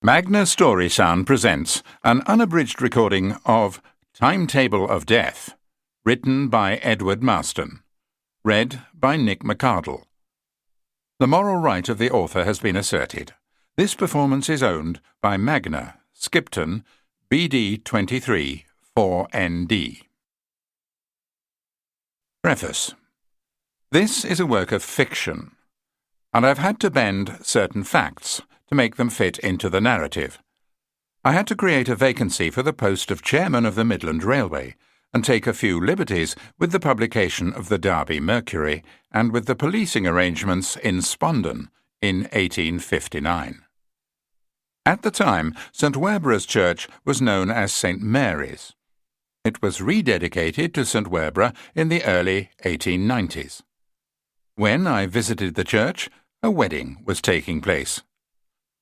Magna Story Sound presents an unabridged recording of Timetable of Death, written by Edward Marston, read by Nick McCardle. The moral right of the author has been asserted. This performance is owned by Magna, Skipton, BD 23 4ND. Preface. This is a work of fiction, and I've had to bend certain facts to make them fit into the narrative. I had to create a vacancy for the post of chairman of the Midland Railway and take a few liberties with the publication of the Derby Mercury and with the policing arrangements in Spondon in 1859. At the time, St. Werburgh's Church was known as St. Mary's. It was rededicated to St. Werburgh in the early 1890s. When I visited the church, a wedding was taking place.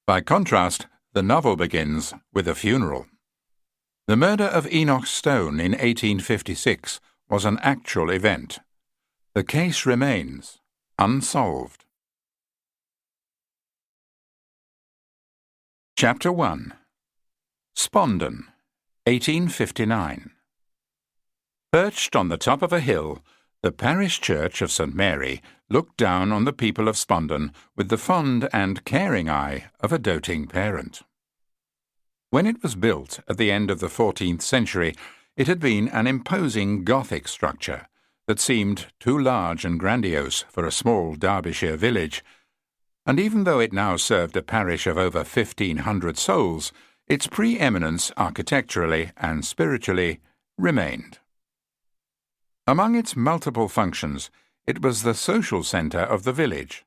By contrast, the novel begins with a funeral. The murder of Enoch Stone in 1856 was an actual event. The case remains unsolved. Chapter 1. Spondon, 1859. Perched on the top of a hill, the parish church of St. Mary looked down on the people of Spondon with the fond and caring eye of a doting parent. When it was built at the end of the 14th century, it had been an imposing Gothic structure that seemed too large and grandiose for a small Derbyshire village, and even though it now served a parish of over 1,500 souls, its preeminence architecturally and spiritually remained. Among its multiple functions, it was the social centre of the village,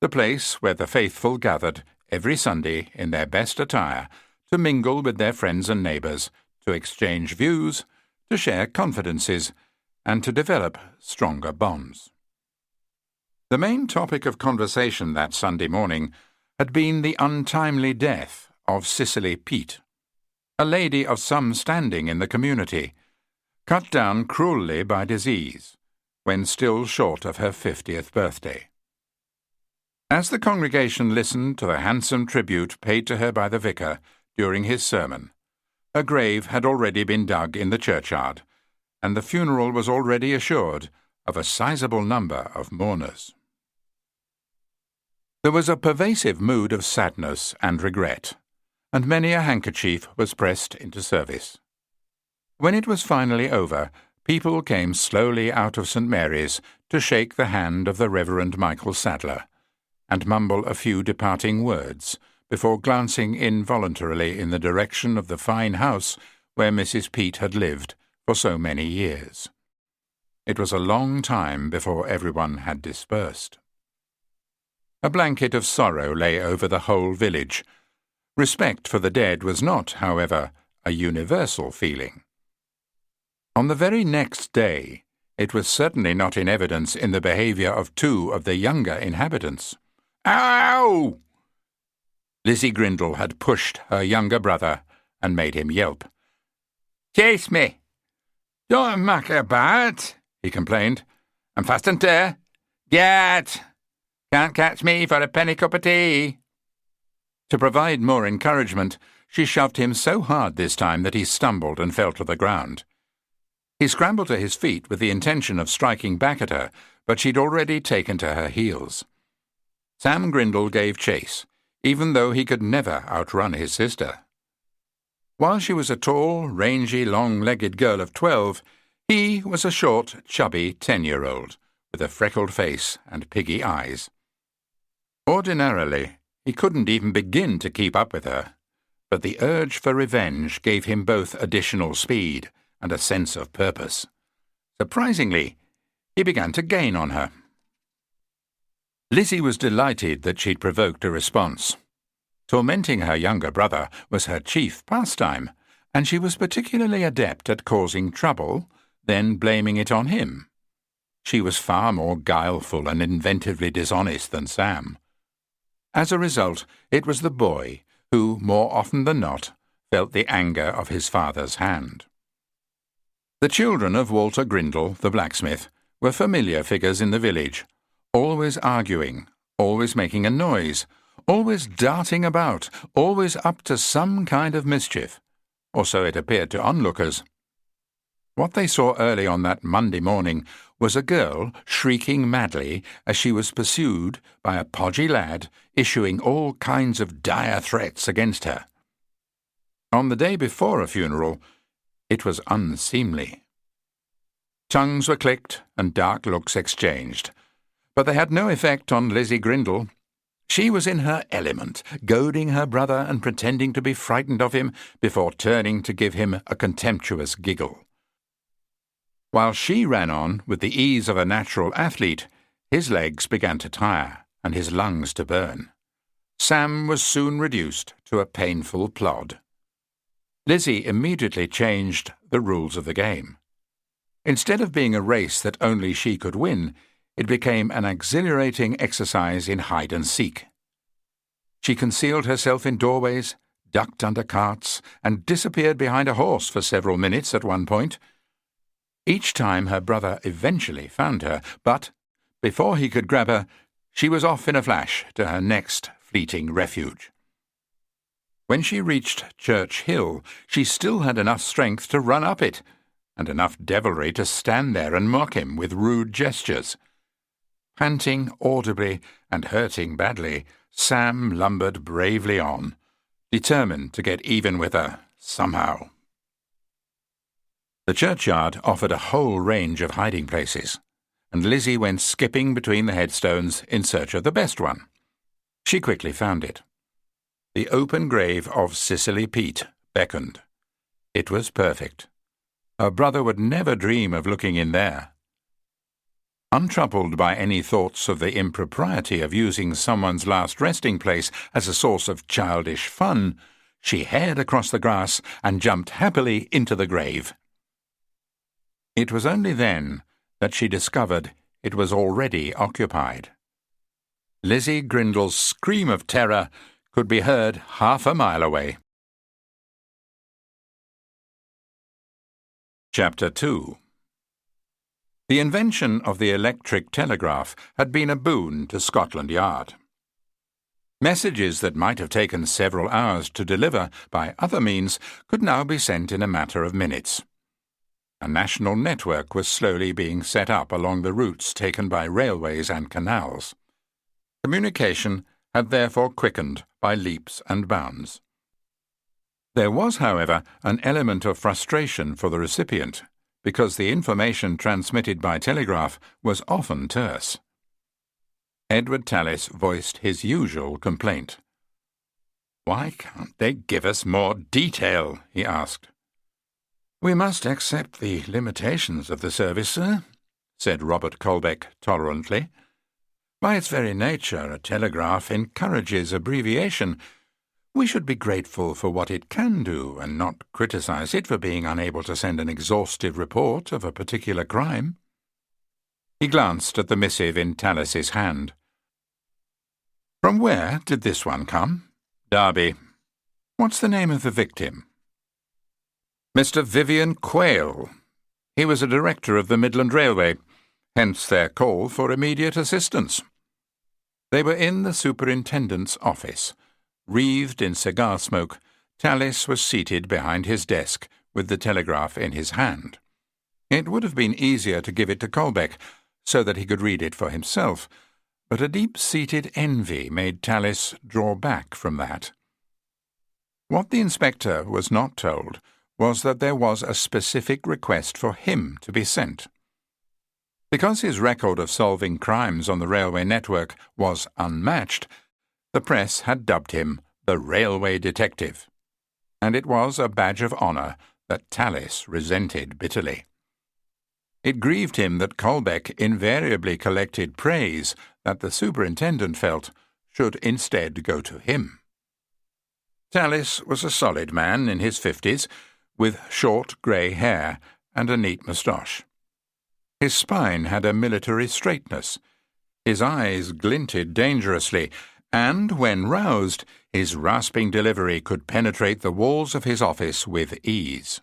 the place where the faithful gathered every Sunday in their best attire to mingle with their friends and neighbours, to exchange views, to share confidences, and to develop stronger bonds. The main topic of conversation that Sunday morning had been the untimely death of Cicely Peat, a lady of some standing in the community, cut down cruelly by disease, when still short of her 50th birthday. As the congregation listened to the handsome tribute paid to her by the vicar during his sermon, a grave had already been dug in the churchyard, and the funeral was already assured of a sizable number of mourners. There was a pervasive mood of sadness and regret, and many a handkerchief was pressed into service. When it was finally over, people came slowly out of St. Mary's to shake the hand of the Reverend Michael Sadler, and mumble a few departing words before glancing involuntarily in the direction of the fine house where Mrs. Peat had lived for so many years. It was a long time before everyone had dispersed. A blanket of sorrow lay over the whole village. Respect for the dead was not, however, a universal feeling. On the very next day, it was certainly not in evidence in the behaviour of two of the younger inhabitants. "Ow!" Lizzie Grindle had pushed her younger brother and made him yelp. "Chase me! Don't muck about," he complained. "I'm fast and there. Get! Can't catch me for a penny cup of tea." To provide more encouragement, she shoved him so hard this time that he stumbled and fell to the ground. He scrambled to his feet with the intention of striking back at her, but she'd already taken to her heels. Sam Grindle gave chase, even though he could never outrun his sister. While she was a tall, rangy, long-legged girl of 12, he was a short, chubby 10-year-old, with a freckled face and piggy eyes. Ordinarily, he couldn't even begin to keep up with her, but the urge for revenge gave him both additional speed and a sense of purpose. Surprisingly, he began to gain on her. Lizzie was delighted that she'd provoked a response. Tormenting her younger brother was her chief pastime, and she was particularly adept at causing trouble, then blaming it on him. She was far more guileful and inventively dishonest than Sam. As a result, it was the boy who, more often than not, felt the anger of his father's hand. The children of Walter Grindle, the blacksmith, were familiar figures in the village, always arguing, always making a noise, always darting about, always up to some kind of mischief, or so it appeared to onlookers. What they saw early on that Monday morning was a girl shrieking madly as she was pursued by a podgy lad issuing all kinds of dire threats against her. On the day before a funeral, it was unseemly. Tongues were clicked and dark looks exchanged, but they had no effect on Lizzie Grindle. She was in her element, goading her brother and pretending to be frightened of him before turning to give him a contemptuous giggle. While she ran on with the ease of a natural athlete, his legs began to tire and his lungs to burn. Sam was soon reduced to a painful plod. Lizzie immediately changed the rules of the game. Instead of being a race that only she could win, it became an exhilarating exercise in hide-and-seek. She concealed herself in doorways, ducked under carts, and disappeared behind a horse for several minutes at one point. Each time her brother eventually found her, but before he could grab her, she was off in a flash to her next fleeting refuge. When she reached Church Hill, she still had enough strength to run up it, and enough devilry to stand there and mock him with rude gestures. Panting audibly and hurting badly, Sam lumbered bravely on, determined to get even with her somehow. The churchyard offered a whole range of hiding places, and Lizzie went skipping between the headstones in search of the best one. She quickly found it. The open grave of Cicely Peat beckoned. It was perfect. Her brother would never dream of looking in there. Untroubled by any thoughts of the impropriety of using someone's last resting place as a source of childish fun, she hared across the grass and jumped happily into the grave. It was only then that she discovered it was already occupied. Lizzie Grindle's scream of terror could be heard half a mile away. Chapter 2. The invention of the electric telegraph had been a boon to Scotland Yard. Messages that might have taken several hours to deliver by other means could now be sent in a matter of minutes. A national network was slowly being set up along the routes taken by railways and canals. Communication had therefore quickened by leaps and bounds. There was, however, an element of frustration for the recipient, because the information transmitted by telegraph was often terse. Edward Tallis voiced his usual complaint. "Why can't they give us more detail?" he asked. "We must accept the limitations of the service, sir," said Robert Colbeck tolerantly. "By its very nature, a telegraph encourages abbreviation. We should be grateful for what it can do, and not criticize it for being unable to send an exhaustive report of a particular crime." He glanced at the missive in Tallis's hand. "From where did this one come?" "Derby." "What's the name of the victim?" "Mr. Vivian Quayle. He was a director of the Midland Railway, hence their call for immediate assistance." They were in the superintendent's office. Wreathed in cigar smoke, Tallis was seated behind his desk with the telegraph in his hand. It would have been easier to give it to Colbeck, so that he could read it for himself, but a deep-seated envy made Tallis draw back from that. What the inspector was not told was that there was a specific request for him to be sent. Because his record of solving crimes on the railway network was unmatched, the press had dubbed him the Railway Detective, and it was a badge of honour that Tallis resented bitterly. It grieved him that Colbeck invariably collected praise that the superintendent felt should instead go to him. Tallis was a solid man in his 50s, with short grey hair and a neat moustache. His spine had a military straightness. His eyes glinted dangerously, and, when roused, his rasping delivery could penetrate the walls of his office with ease.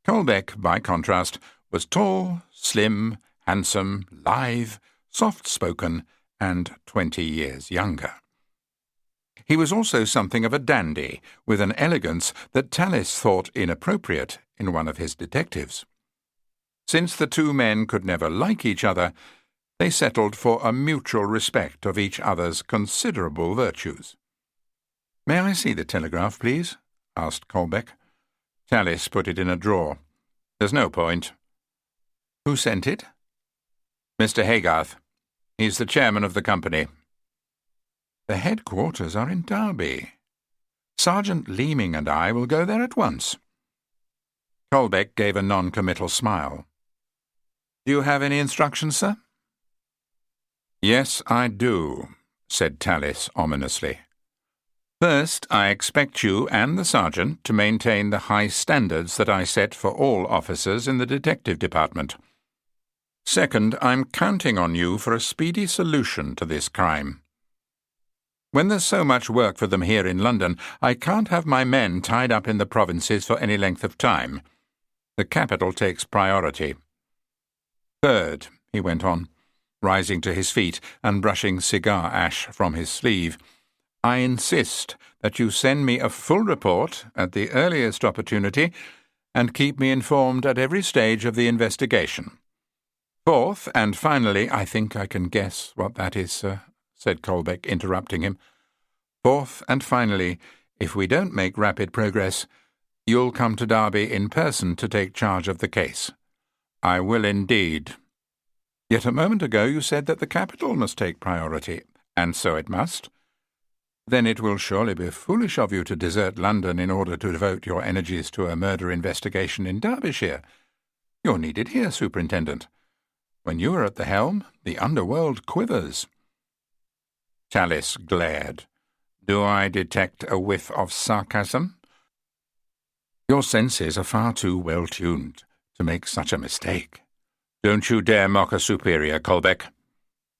Colbeck, by contrast, was tall, slim, handsome, lithe, soft-spoken, and 20 years younger. He was also something of a dandy, with an elegance that Tallis thought inappropriate in one of his detectives. Since the two men could never like each other, they settled for a mutual respect of each other's considerable virtues. "May I see the telegraph, please?" asked Colbeck. Tallis put it in a drawer. "There's no point." "Who sent it?" "Mr. Haygarth. He's the chairman of the company." "The headquarters are in Derby. Sergeant Leeming and I will go there at once." Colbeck gave a non-committal smile. "Do you have any instructions, sir?" "Yes, I do," said Tallis ominously. "First, I expect you and the sergeant to maintain the high standards that I set for all officers in the detective department. Second, I'm counting on you for a speedy solution to this crime. When there's so much work for them here in London, I can't have my men tied up in the provinces for any length of time. The capital takes priority. Third," he went on, rising to his feet and brushing cigar ash from his sleeve, "I insist that you send me a full report at the earliest opportunity and keep me informed at every stage of the investigation. Fourth, and finally—" "I think I can guess what that is, sir," said Colbeck, interrupting him. "Fourth and finally, if we don't make rapid progress, you'll come to Derby in person to take charge of the case." "I will indeed." "Yet a moment ago you said that the capital must take priority." "And so it must." "Then it will surely be foolish of you to desert London in order to devote your energies to a murder investigation in Derbyshire. You're needed here, Superintendent. When you are at the helm, the underworld quivers." Tallis glared. "Do I detect a whiff of sarcasm?" "Your senses are far too well tuned to make such a mistake." "Don't you dare mock a superior, Colbeck."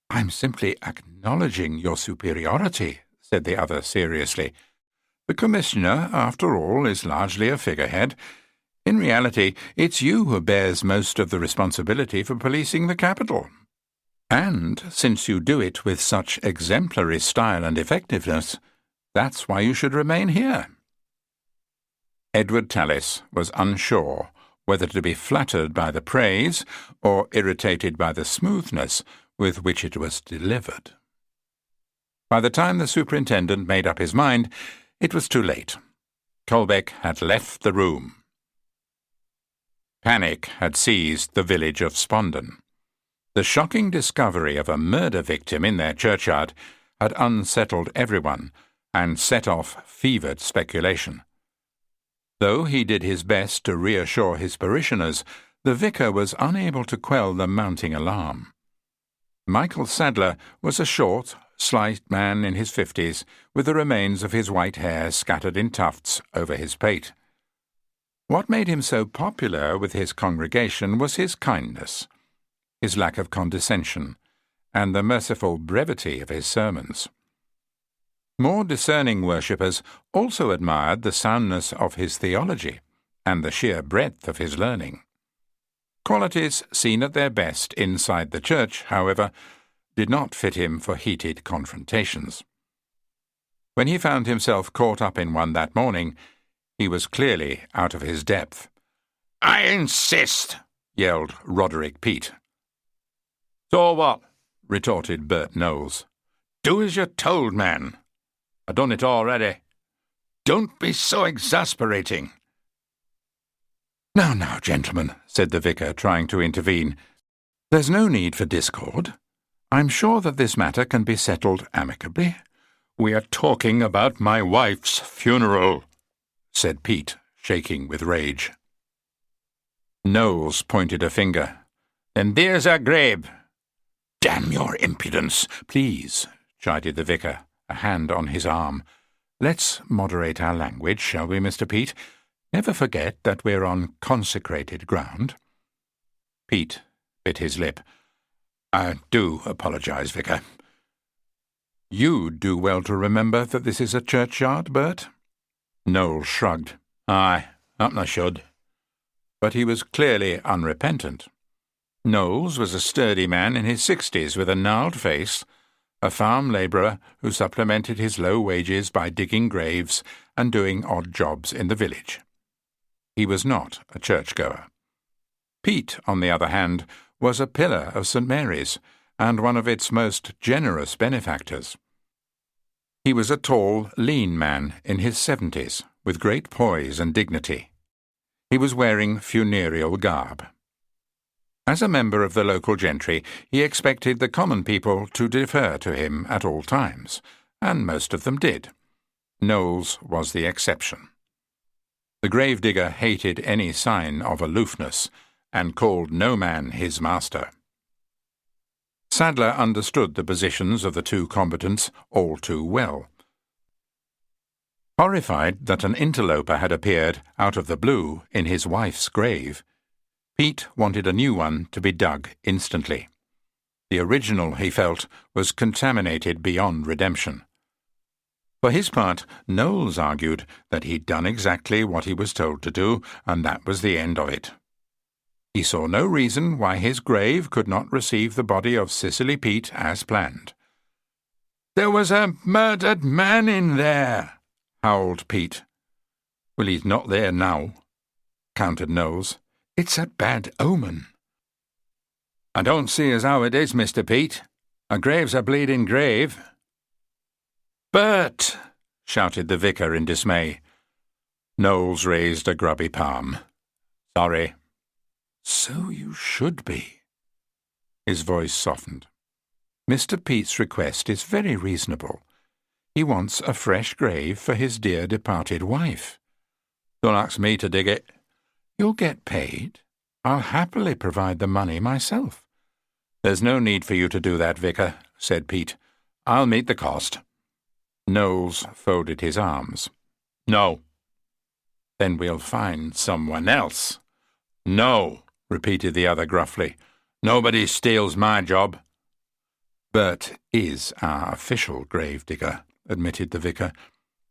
"I'm simply acknowledging your superiority," said the other seriously. "The Commissioner, after all, is largely a figurehead. In reality, it's you who bears most of the responsibility for policing the capital. And, since you do it with such exemplary style and effectiveness, that's why you should remain here." Edward Tallis was unsure whether to be flattered by the praise or irritated by the smoothness with which it was delivered. By the time the superintendent made up his mind, it was too late. Colbeck had left the room. Panic had seized the village of Spondon. The shocking discovery of a murder victim in their churchyard had unsettled everyone and set off fevered speculation. Though he did his best to reassure his parishioners, the vicar was unable to quell the mounting alarm. Michael Sadler was a short, slight man in his 50s, with the remains of his white hair scattered in tufts over his pate. What made him so popular with his congregation was his kindness, his lack of condescension, and the merciful brevity of his sermons. More discerning worshippers also admired the soundness of his theology and the sheer breadth of his learning. Qualities seen at their best inside the church, however, did not fit him for heated confrontations. When he found himself caught up in one that morning, he was clearly out of his depth. "I insist!" yelled Roderick Peat. "So what?" retorted Bert Knowles. "Do as you're told, man. I've done it already. Don't be so exasperating." Now, gentlemen," said the vicar, trying to intervene. "There's no need for discord. I'm sure that this matter can be settled amicably." "We are talking about my wife's funeral," said Pete, shaking with rage. Knowles pointed a finger. "Then there's her grave." "Damn your impudence!" "Please," chided the vicar, a hand on his arm. "Let's moderate our language, shall we, Mr. Pete? Never forget that we're on consecrated ground." Pete bit his lip. "I do apologize, Vicar." "You'd do well to remember that this is a churchyard, Bert." Knowles shrugged. "Aye, happen I should." But he was clearly unrepentant. Knowles was a sturdy man in his 60s with a gnarled face, a farm labourer who supplemented his low wages by digging graves and doing odd jobs in the village. He was not a churchgoer. Pete, on the other hand, was a pillar of St. Mary's, and one of its most generous benefactors. He was a tall, lean man in his 70s, with great poise and dignity. He was wearing funereal garb. As a member of the local gentry, he expected the common people to defer to him at all times, and most of them did. Knowles was the exception. The gravedigger hated any sign of aloofness, and called no man his master. Sadler understood the positions of the two combatants all too well. Horrified that an interloper had appeared out of the blue in his wife's grave, Pete wanted a new one to be dug instantly. The original, he felt, was contaminated beyond redemption. For his part, Knowles argued that he'd done exactly what he was told to do, and that was the end of it. He saw no reason why his grave could not receive the body of Cicely Pete as planned. "There was a murdered man in there," howled Pete. "Well, he's not there now," countered Knowles. "It's a bad omen." "I don't see as how it is, Mr. Pete. A grave's a bleeding grave." "Bert!" shouted the vicar in dismay. Knowles raised a grubby palm. "Sorry." "So you should be." His voice softened. "Mr. Pete's request is very reasonable. He wants a fresh grave for his dear departed wife." "Don't ask me to dig it." "You'll get paid. I'll happily provide the money myself." "There's no need for you to do that, Vicar," said Pete. "I'll meet the cost." Knowles folded his arms. "No." "Then we'll find someone else." "No," repeated the other gruffly. "Nobody steals my job." "Bert is our official gravedigger," admitted the vicar.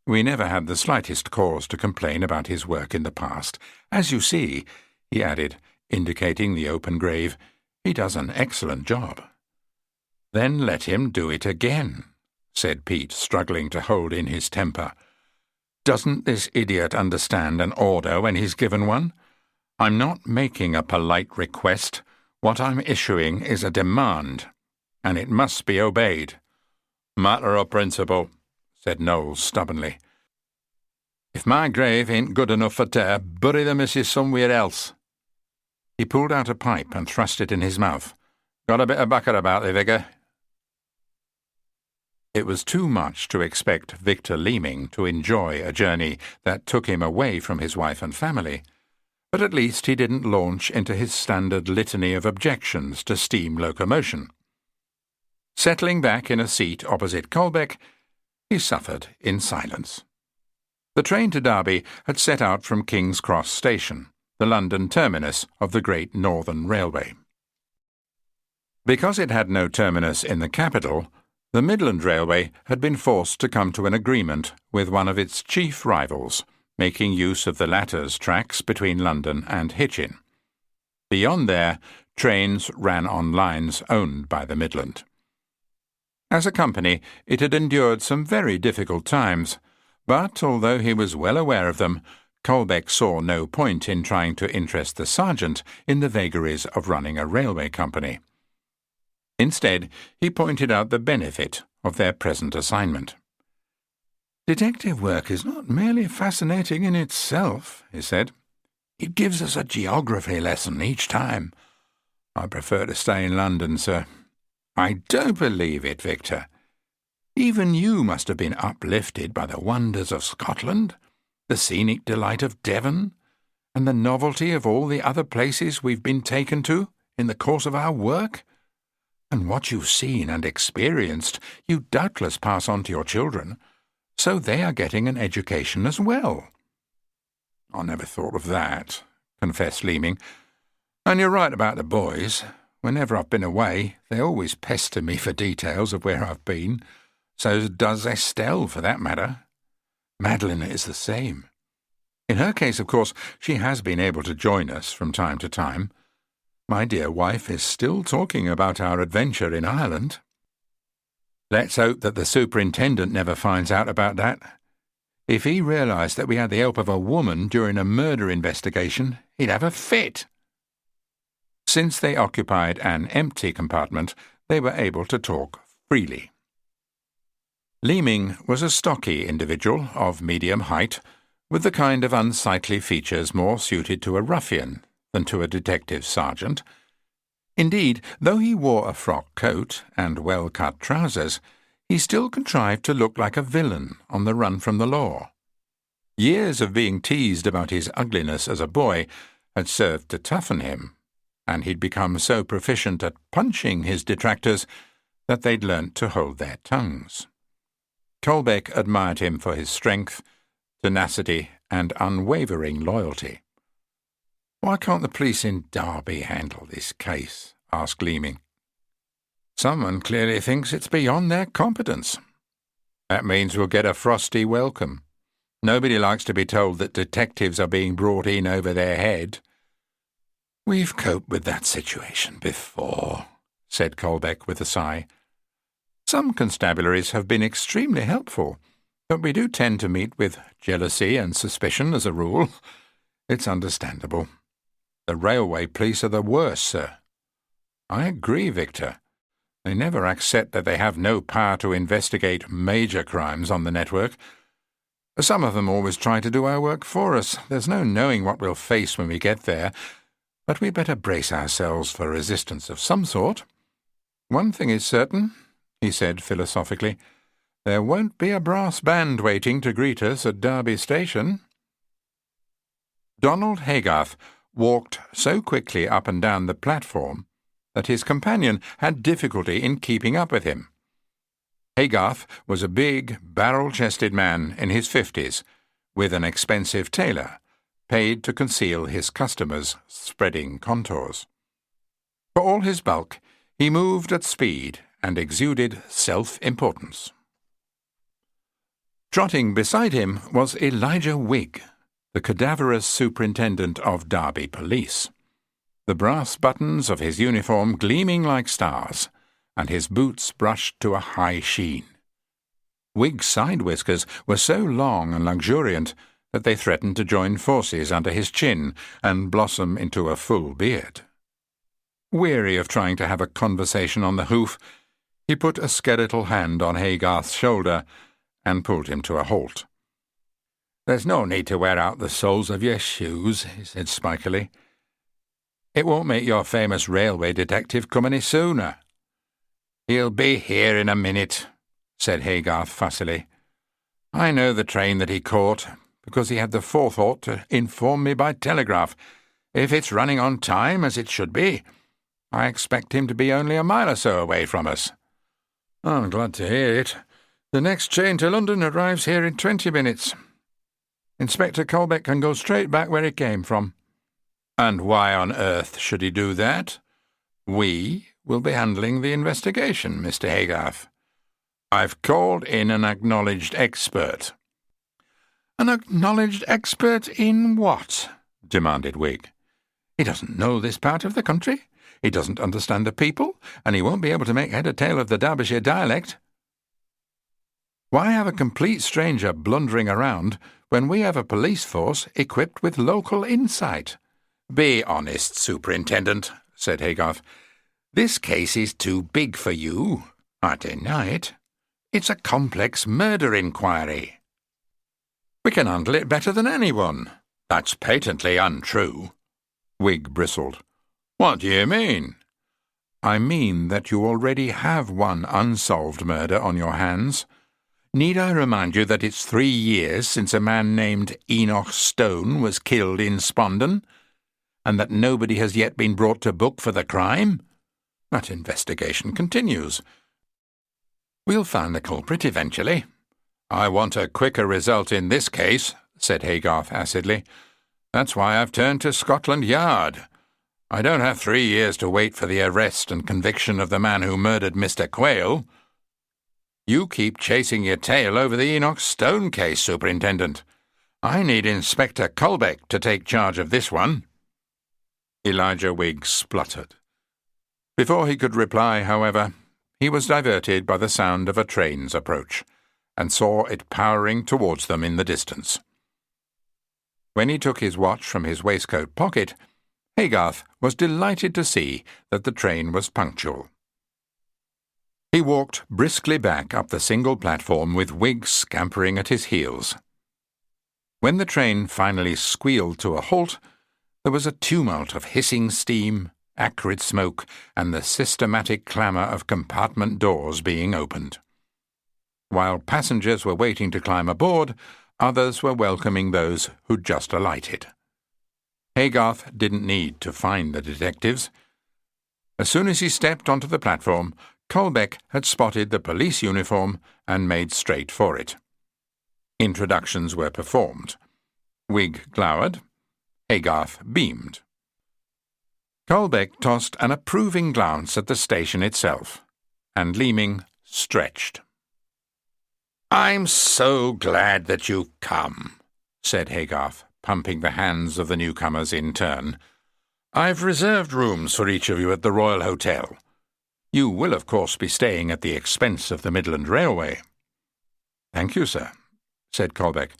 "We never had the slightest cause to complain about his work in the past. As you see," he added, indicating the open grave, "he does an excellent job." "Then let him do it again," said Pete, struggling to hold in his temper. "Doesn't this idiot understand an order when he's given one? I'm not making a polite request. What I'm issuing is a demand, and it must be obeyed." "Matter of principle," said Knowles stubbornly. "If my grave ain't good enough for ter, bury the missus somewhere else." He pulled out a pipe and thrust it in his mouth. "Got a bit of bacca about thee, Vicar?" It was too much to expect Victor Leeming to enjoy a journey that took him away from his wife and family, but at least he didn't launch into his standard litany of objections to steam locomotion. Settling back in a seat opposite Colbeck, he suffered in silence. The train to Derby had set out from King's Cross Station, the London terminus of the Great Northern Railway. Because it had no terminus in the capital, the Midland Railway had been forced to come to an agreement with one of its chief rivals, making use of the latter's tracks between London and Hitchin. Beyond there, trains ran on lines owned by the Midland. As a company, it had endured some very difficult times, but although he was well aware of them, Colbeck saw no point in trying to interest the sergeant in the vagaries of running a railway company. Instead, he pointed out the benefit of their present assignment. "Detective work is not merely fascinating in itself," he said. "It gives us a geography lesson each time." "I prefer to stay in London, sir." "I don't believe it, Victor. Even you must have been uplifted by the wonders of Scotland, the scenic delight of Devon, and the novelty of all the other places we've been taken to in the course of our work. And what you've seen and experienced you doubtless pass on to your children, so they are getting an education as well." "I never thought of that," confessed Leeming. "And you're right about the boys. Whenever I've been away, they always pester me for details of where I've been. So does Estelle, for that matter. Madeline is the same. In her case, of course, she has been able to join us from time to time. My dear wife is still talking about our adventure in Ireland." Let's hope that the superintendent never finds out about that. If he realised that we had the help of a woman during a murder investigation, he'd have a fit. Since they occupied an empty compartment, they were able to talk freely. Leeming was a stocky individual of medium height, with the kind of unsightly features more suited to a ruffian than to a detective sergeant. Indeed, though he wore a frock coat and well-cut trousers, he still contrived to look like a villain on the run from the law. Years of being teased about his ugliness as a boy had served to toughen him, and he'd become so proficient at punching his detractors that they'd learnt to hold their tongues. Colbeck admired him for his strength, tenacity, and unwavering loyalty. "Why can't the police in Derby handle this case?" asked Leeming. "Someone clearly thinks it's beyond their competence. That means we'll get a frosty welcome. Nobody likes to be told that detectives are being brought in over their head." "We've coped with that situation before," said Colbeck with a sigh. "Some constabularies have been extremely helpful, but we do tend to meet with jealousy and suspicion as a rule. It's understandable. The railway police are the worst, sir." "I agree, Victor. They never accept that they have no power to investigate major crimes on the network. Some of them always try to do our work for us. There's no knowing what we'll face when we get there, but we'd better brace ourselves for resistance of some sort. One thing is certain," he said philosophically. "There won't be a brass band waiting to greet us at Derby Station." Donald Haygarth walked so quickly up and down the platform that his companion had difficulty in keeping up with him. Haygarth was a big, barrel-chested man in his 50s, with an expensive tailor, paid to conceal his customers' spreading contours. For all his bulk, he moved at speed and exuded self-importance. Trotting beside him was Elijah Wigg, the cadaverous superintendent of Derby Police, the brass buttons of his uniform gleaming like stars, and his boots brushed to a high sheen. Wigg's side whiskers were so long and luxuriant that they threatened to join forces under his chin and blossom into a full beard. Weary of trying to have a conversation on the hoof, he put a skeletal hand on Haygarth's shoulder and pulled him to a halt. "There's no need to wear out the soles of your shoes," he said spikily. "It won't make your famous railway detective come any sooner." "He'll be here in a minute," said Haygarth fussily. "I know the train that he caught, because he had the forethought to inform me by telegraph. If it's running on time, as it should be, I expect him to be only a mile or so away from us." "I'm glad to hear it. The next train to London arrives here in 20 minutes. Inspector Colbeck can go straight back where he came from." "And why on earth should he do that?" "We will be handling the investigation, Mr. Haygarth. I've called in an acknowledged expert." "An acknowledged expert in what?" demanded Wigg. "He doesn't know this part of the country, he doesn't understand the people, and he won't be able to make head or tail of the Derbyshire dialect. Why have a complete stranger blundering around when we have a police force equipped with local insight?" "Be honest, Superintendent," said Haygarth. "This case is too big for you." "I deny it. It's a complex murder inquiry." "We can handle it better than anyone." "That's patently untrue." Wigg bristled. "What do you mean?" "I mean that you already have one unsolved murder on your hands. Need I remind you that it's 3 years since a man named Enoch Stone was killed in Spondon, and that nobody has yet been brought to book for the crime? That investigation continues. We'll find the culprit eventually." "I want a quicker result in this case," said Haygarth acidly. "That's why I've turned to Scotland Yard. I don't have 3 years to wait for the arrest and conviction of the man who murdered Mr. Quayle. You keep chasing your tail over the Enoch Stone case, Superintendent. I need Inspector Colbeck to take charge of this one." Elijah Wigg spluttered. Before he could reply, however, he was diverted by the sound of a train's approach, and saw it powering towards them in the distance. When he took his watch from his waistcoat pocket, Haygarth was delighted to see that the train was punctual. He walked briskly back up the single platform with Whig scampering at his heels. When the train finally squealed to a halt, there was a tumult of hissing steam, acrid smoke, and the systematic clamour of compartment doors being opened. While passengers were waiting to climb aboard, others were welcoming those who'd just alighted. Haygarth didn't need to find the detectives. As soon as he stepped onto the platform, Colbeck had spotted the police uniform and made straight for it. Introductions were performed. Whig glowered. Haygarth beamed. Colbeck tossed an approving glance at the station itself, and Leeming stretched. "I'm so glad that you've come," said Haygarth, pumping the hands of the newcomers in turn. "I've reserved rooms for each of you at the Royal Hotel. You will, of course, be staying at the expense of the Midland Railway." "Thank you, sir," said Colbeck,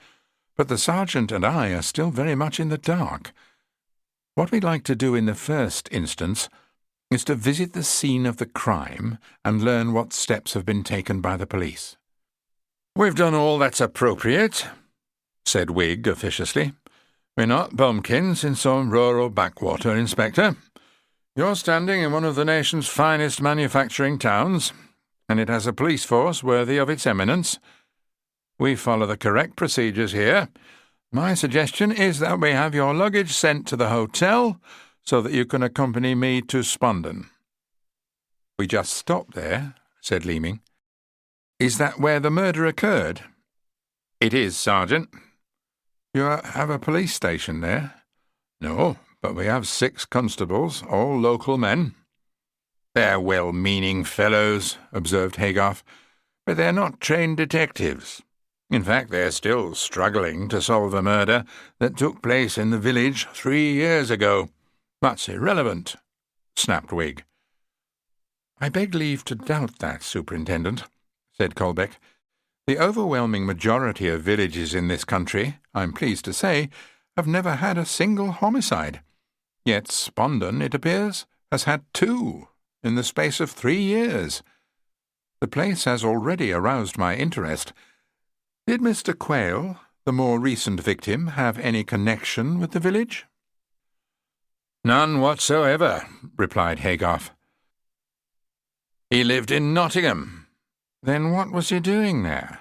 "but the sergeant and I are still very much in the dark. What we'd like to do in the first instance is to visit the scene of the crime and learn what steps have been taken by the police." "We've done all that's appropriate," said Whig officiously. "We're not bumpkins in some rural backwater, Inspector. You're standing in one of the nation's finest manufacturing towns, and it has a police force worthy of its eminence. We follow the correct procedures here. My suggestion is that we have your luggage sent to the hotel so that you can accompany me to Spondon." "We just stopped there," said Leeming. "Is that where the murder occurred?" "It is, Sergeant." "You have a police station there?" "No, but we have 6 constables, all local men." "They're well-meaning fellows," observed Haygarth, "but they're not trained detectives. In fact, they're still struggling to solve a murder that took place in the village 3 years ago." "That's irrelevant," snapped Whig. "I beg leave to doubt that, Superintendent," said Colbeck. "The overwhelming majority of villages in this country, I'm pleased to say, have never had a single homicide. Yet Spondon, it appears, has had 2 in the space of 3 years. The place has already aroused my interest. Did Mr. Quayle, the more recent victim, have any connection with the village?" "None whatsoever," replied Haygarth. "He lived in Nottingham." "Then what was he doing there?"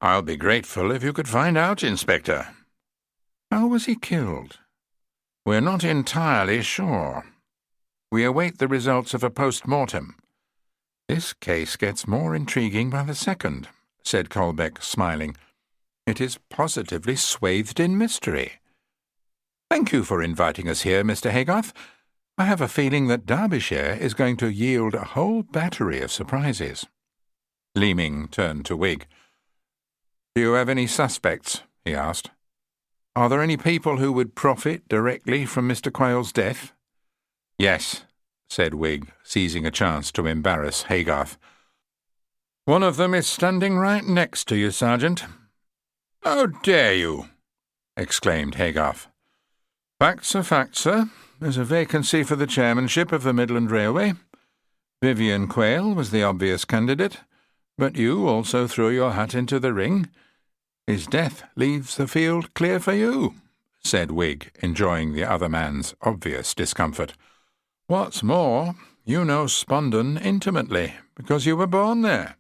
"I'll be grateful if you could find out, Inspector." "How was he killed?" "We're not entirely sure. We await the results of a post-mortem." "This case gets more intriguing by the second," said Colbeck, smiling. "It is positively swathed in mystery. Thank you for inviting us here, Mr. Haygarth. I have a feeling that Derbyshire is going to yield a whole battery of surprises." Leeming turned to Whig. "Do you have any suspects?" he asked. "Are there any people who would profit directly from Mr. Quayle's death?" "Yes," said Whig, seizing a chance to embarrass Haygarth. "One of them is standing right next to you, Sergeant." "How dare you!" exclaimed Haygarth. "Facts are facts, sir. There's a vacancy for the chairmanship of the Midland Railway. Vivian Quayle was the obvious candidate, but you also threw your hat into the ring. His death leaves the field clear for you," said Whig, enjoying the other man's obvious discomfort. "What's more, you know Spondon intimately, because you were born there."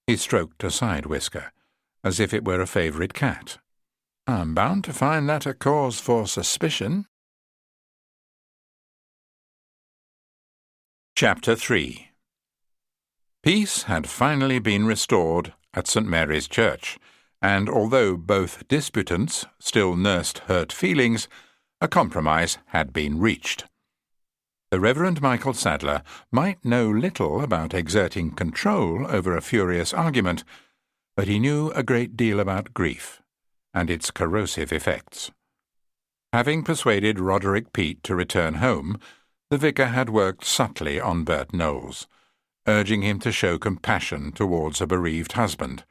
He stroked a side whisker, as if it were a favourite cat. "I'm bound to find that a cause for suspicion." Chapter 3. Peace had finally been restored at St. Mary's Church, and although both disputants still nursed hurt feelings, a compromise had been reached. The Reverend Michael Sadler might know little about exerting control over a furious argument, but he knew a great deal about grief and its corrosive effects. Having persuaded Roderick Peat to return home, the vicar had worked subtly on Bert Knowles, urging him to show compassion towards a bereaved husband,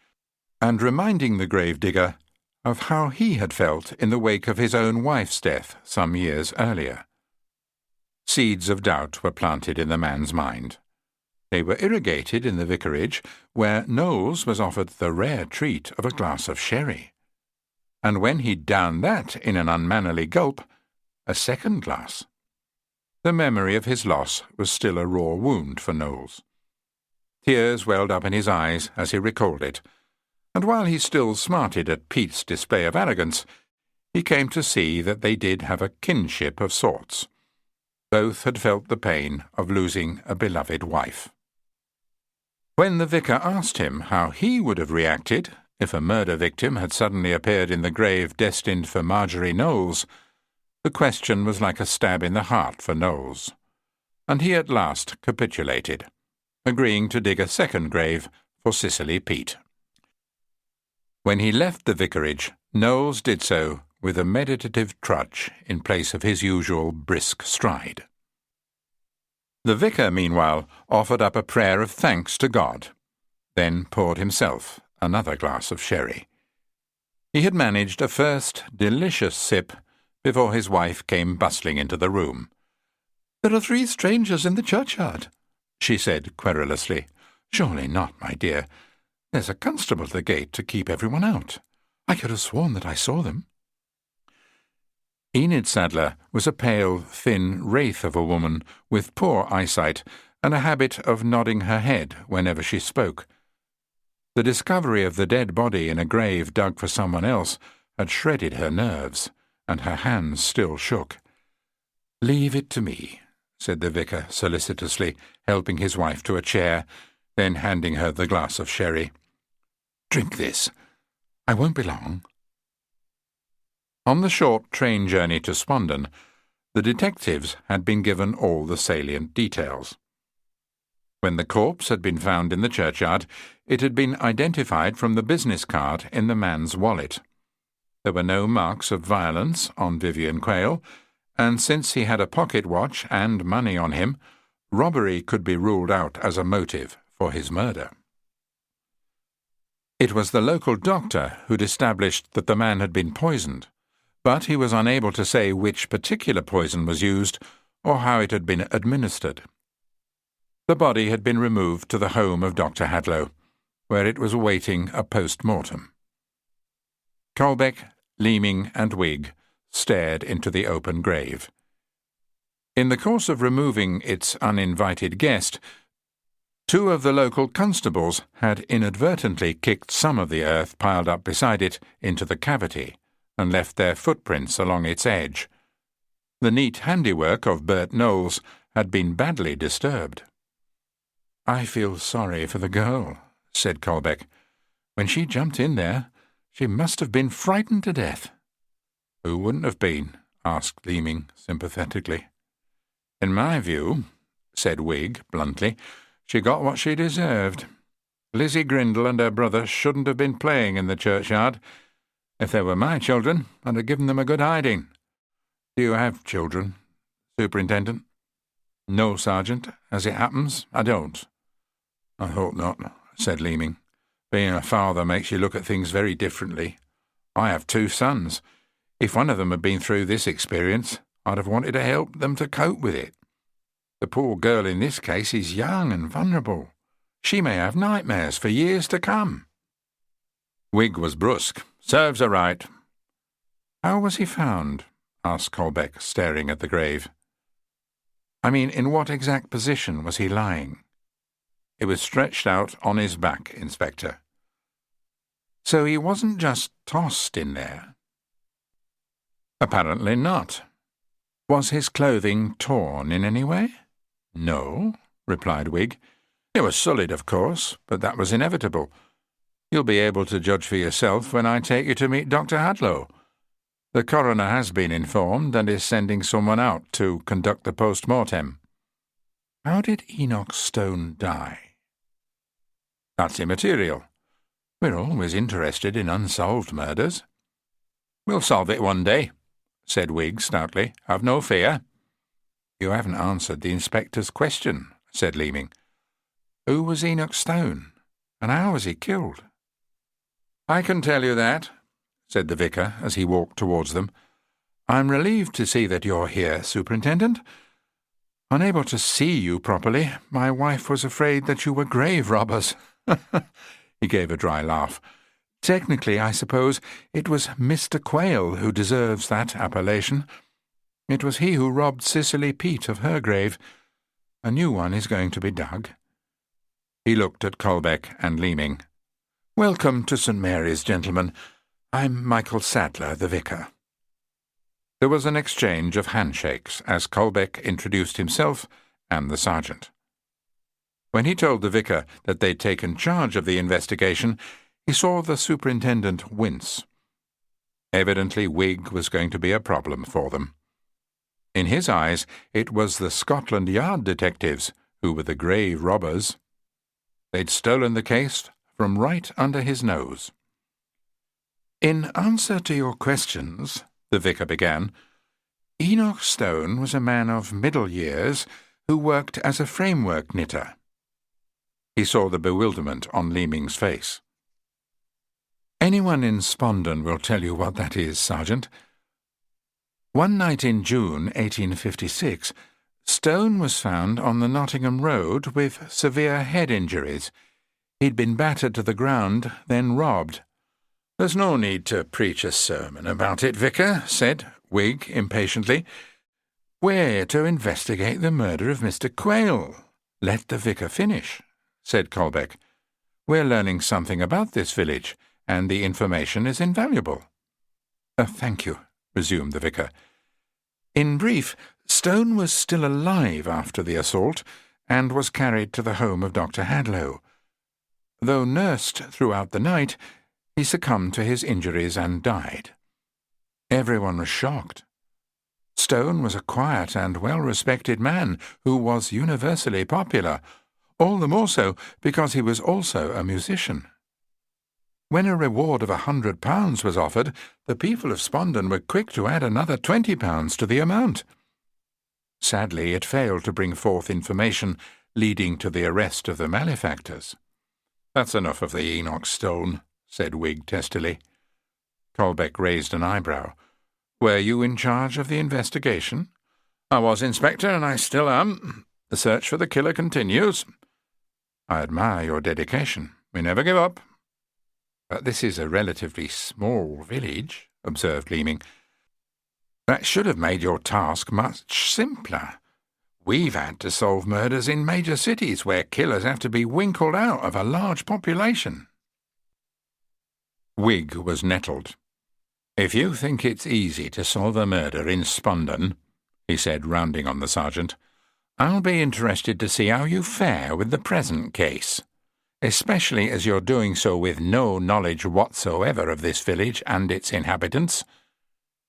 and reminding the gravedigger of how he had felt in the wake of his own wife's death some years earlier. Seeds of doubt were planted in the man's mind. They were irrigated in the vicarage, where Knowles was offered the rare treat of a glass of sherry. And when he'd downed that in an unmannerly gulp, a second glass. The memory of his loss was still a raw wound for Knowles. Tears welled up in his eyes as he recalled it, and while he still smarted at Pete's display of arrogance, he came to see that they did have a kinship of sorts. Both had felt the pain of losing a beloved wife. When the vicar asked him how he would have reacted if a murder victim had suddenly appeared in the grave destined for Marjorie Knowles, the question was like a stab in the heart for Knowles, and he at last capitulated, agreeing to dig a second grave for Cicely Peat. When he left the vicarage, Knowles did so with a meditative trudge in place of his usual brisk stride. The vicar, meanwhile, offered up a prayer of thanks to God, then poured himself another glass of sherry. He had managed a first delicious sip before his wife came bustling into the room. "There are 3 strangers in the churchyard," she said querulously. "Surely not, my dear. There's a constable at the gate to keep everyone out. I could have sworn that I saw them." Enid Sadler was a pale, thin wraith of a woman with poor eyesight and a habit of nodding her head whenever she spoke. The discovery of the dead body in a grave dug for someone else had shredded her nerves, and her hands still shook. "Leave it to me," said the vicar solicitously, helping his wife to a chair, then handing her the glass of sherry. "Drink this. I won't be long." On the short train journey to Spondon, the detectives had been given all the salient details. When the corpse had been found in the churchyard, it had been identified from the business card in the man's wallet. There were no marks of violence on Vivian Quayle, and since he had a pocket watch and money on him, robbery could be ruled out as a motive for his murder. It was the local doctor who'd established that the man had been poisoned, but he was unable to say which particular poison was used or how it had been administered. The body had been removed to the home of Dr. Hadlow, where it was awaiting a post-mortem. Colbeck, Leeming, and Whig stared into the open grave. In the course of removing its uninvited guest, 2 of the local constables had inadvertently kicked some of the earth piled up beside it into the cavity and left their footprints along its edge. The neat handiwork of Bert Knowles had been badly disturbed. "I feel sorry for the girl," said Colbeck. "When she jumped in there, she must have been frightened to death." "Who wouldn't have been?" asked Leeming sympathetically. "In my view," said Whig bluntly, "she got what she deserved. Lizzie Grindle and her brother shouldn't have been playing in the churchyard. If they were my children, I'd have given them a good hiding." "Do you have children, Superintendent?" "No, Sergeant. As it happens, I don't." "I thought not," said Leeming. "Being a father makes you look at things very differently. I have 2 sons. If one of them had been through this experience, I'd have wanted to help them to cope with it. The poor girl in this case is young and vulnerable. She may have nightmares for years to come." Whig was brusque. "Serves her right." "How was he found?" asked Colbeck, staring at the grave. "I mean, in what exact position was he lying?" "He was stretched out on his back, Inspector." "So he wasn't just tossed in there?" "Apparently not." "Was his clothing torn in any way?" "No," replied Whig. "It was sullied, of course, but that was inevitable. You'll be able to judge for yourself when I take you to meet Dr. Hadlow. The coroner has been informed and is sending someone out to conduct the post-mortem." "How did Enoch Stone die?" "That's immaterial. We're always interested in unsolved murders." "We'll solve it one day," said Whig stoutly. "Have no fear." "You haven't answered the inspector's question," said Leeming. Who was Enoch Stone, and how was he killed? "I can tell you that," said the vicar as he walked towards them. "I'm relieved to see that you're here, Superintendent. Unable to see you properly, my wife was afraid that you were grave robbers." He gave a dry laugh. "Technically, I suppose, it was Mr. Quayle who deserves that appellation. It was he who robbed Cicely Peat of her grave. A new one is going to be dug." He looked at Colbeck and Leeming. "Welcome to St. Mary's, gentlemen. I'm Michael Sadler, the vicar." There was an exchange of handshakes as Colbeck introduced himself and the sergeant. When he told the vicar that they'd taken charge of the investigation, he saw the superintendent wince. Evidently, Whig was going to be a problem for them. In his eyes, it was the Scotland Yard detectives who were the grave robbers. They'd stolen the case from right under his nose. "In answer to your questions," the vicar began, "Enoch Stone was a man of middle years who worked as a framework knitter." He saw the bewilderment on Leeming's face. "Anyone in Spondon will tell you what that is, Sergeant. One night in June 1856, Stone was found on the Nottingham Road with severe head injuries. He'd been battered to the ground, then robbed." "There's no need to preach a sermon about it, Vicar," said Whig impatiently. "We're here to investigate the murder of Mr. Quayle." "Let the vicar finish," said Colbeck. "We're learning something about this village, and the information is invaluable." Thank you," resumed the vicar. "In brief, Stone was still alive after the assault, and was carried to the home of Dr. Hadlow. Though nursed throughout the night, he succumbed to his injuries and died. Everyone was shocked. Stone was a quiet and well-respected man who was universally popular, all the more so because he was also a musician. When a reward of £100 was offered, the people of Spondon were quick to add another £20 to the amount. Sadly, it failed to bring forth information leading to the arrest of the malefactors. "That's enough of the Enoch Stone," said Whig testily. Colbeck raised an eyebrow. "Were you in charge of the investigation?" "I was, Inspector, and I still am. The search for the killer continues." "I admire your dedication. We never give up." "But this is a relatively small village," observed Leeming. "That should have made your task much simpler. We've had to solve murders in major cities where killers have to be winkled out of a large population." Whig was nettled. "If you think it's easy to solve a murder in Spondon," he said, rounding on the sergeant, "I'll be interested to see how you fare with the present case, especially as you're doing so with no knowledge whatsoever of this village and its inhabitants."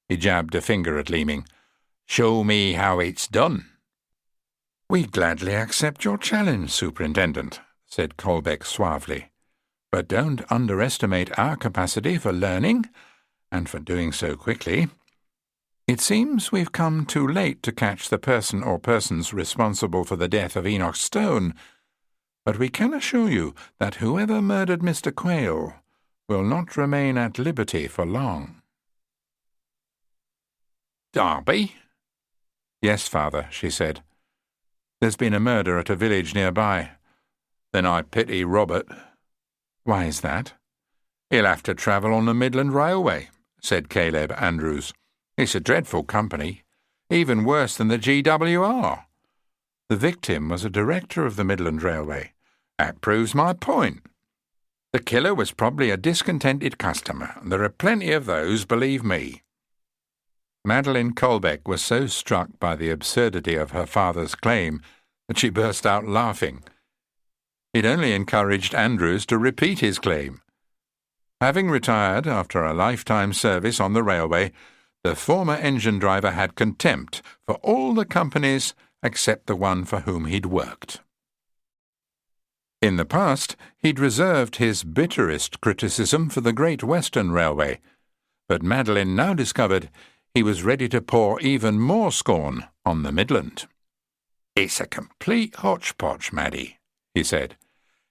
He jabbed a finger at Leeming. "Show me how it's done." "We gladly accept your challenge, Superintendent," said Colbeck suavely. "But don't underestimate our capacity for learning, and for doing so quickly. It seems we've come too late to catch the person or persons responsible for the death of Enoch Stone, but we can assure you that whoever murdered Mr. Quayle will not remain at liberty for long." "Derby?" "Yes, Father," she said. "There's been a murder at a village nearby." "Then I pity Robert." "Why is that?" "He'll have to travel on the Midland Railway," said Caleb Andrews. "It's a dreadful company, even worse than the GWR." "The victim was a director of the Midland Railway." "That proves my point. The killer was probably a discontented customer, and there are plenty of those, believe me." Madeline Colbeck was so struck by the absurdity of her father's claim that she burst out laughing. It only encouraged Andrews to repeat his claim. Having retired after a lifetime service on the railway, the former engine driver had contempt for all the companies except the one for whom he'd worked. In the past, he'd reserved his bitterest criticism for the Great Western Railway, but Madeline now discovered he was ready to pour even more scorn on the Midland. "It's a complete hodgepodge, Maddie," he said.